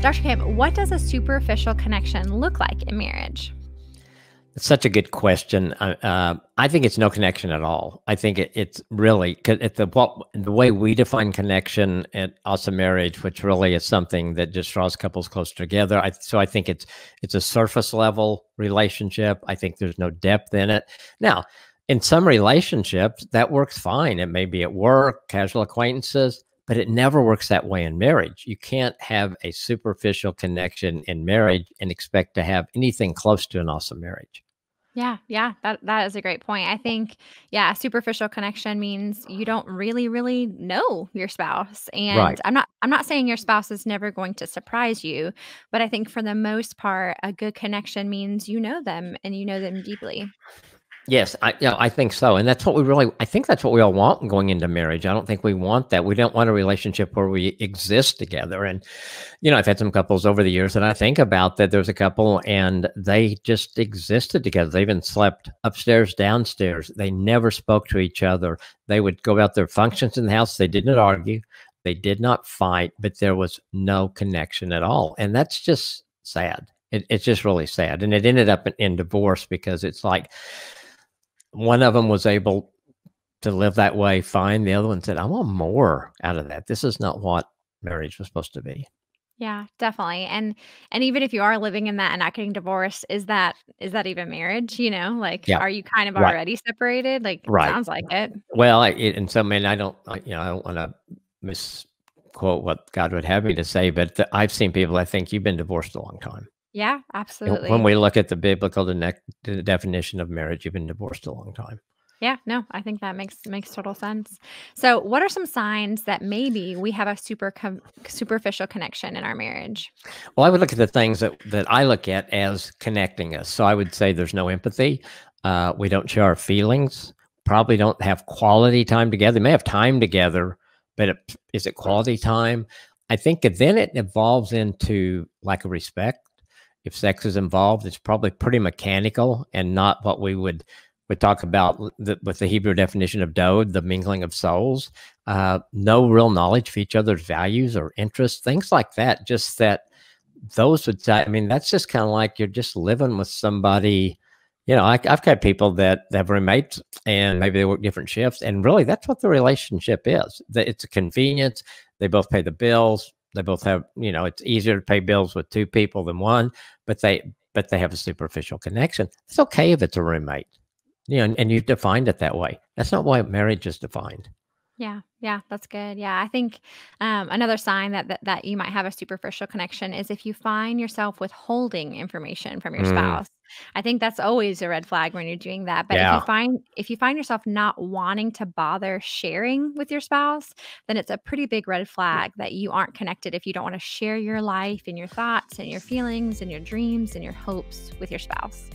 Dr. Kim, what does a superficial connection look like in marriage? It's such a good question. I think it's no connection at all. I think it's really 'cause the way we define connection at Awesome Marriage, which really is something that just draws couples closer together. So I think it's a surface level relationship. I think there's no depth in it. Now, in some relationships, that works fine. It may be at work, casual acquaintances, but it never works that way in marriage. You can't have a superficial connection in marriage and expect to have anything close to an awesome marriage. Yeah, yeah, that is a great point. I think, yeah, a superficial connection means you don't really know your spouse. Right. And I'm not saying your spouse is never going to surprise you, but I think for the most part, a good connection means you know them and you know them deeply. Yes, I think so, and that's what I think that's what we all want going into marriage. I don't think we want that. We don't want a relationship where we exist together. And I've had some couples over the years that I think about that. There's a couple and they just existed together. They even slept upstairs, downstairs. They never spoke to each other. They would go about their functions in the house. They did not argue. They did not fight, but there was no connection at all, and that's just sad. It's just really sad, and it ended up in divorce because it's like one of them was able to live that way fine. The other one said, "I want more out of that. This is not what marriage was supposed to be." Yeah, definitely. And even if you are living in that and not getting divorced, is that even marriage? Like, Yeah, are you kind of right, already separated? Like, right. sounds like it. Well, and so, man, I don't want to misquote what God would have me to say, but I've seen people that think you've been divorced a long time. Yeah, And when absolutely. we look at the biblical, the definition of marriage, you've been divorced a long time. Yeah, no, I think that makes total sense. So, what are some signs that maybe we have a superficial connection in our marriage? Well, I would look at the things that I look at as connecting us. So I would say there's no empathy. We don't share our feelings. Probably don't have quality time together. We may have time together, but is it quality time? I think that then it evolves into lack of respect. If sex is involved, it's probably pretty mechanical and not what we talk about with the Hebrew definition of dode, the mingling of souls. No real knowledge of each other's values or interests, things like that. Just that those would say, I mean, that's just kind of like you're just living with somebody. I've got people that have roommates and maybe they work different shifts. And really, that's what the relationship is. It's a convenience. They both pay the bills. They both have, it's easier to pay bills with two people than one, but they have a superficial connection. It's okay if it's a roommate. And you've defined it that way. That's not why marriage is defined. Yeah, yeah, that's good. Yeah, I think another sign that you might have a superficial connection is if you find yourself withholding information from your Mm, spouse. I think that's always a red flag when you're doing that. But yeah. if you find yourself not wanting to bother sharing with your spouse, then it's a pretty big red flag that you aren't connected. If you don't want to share your life and your thoughts and your feelings and your dreams and your hopes with your spouse.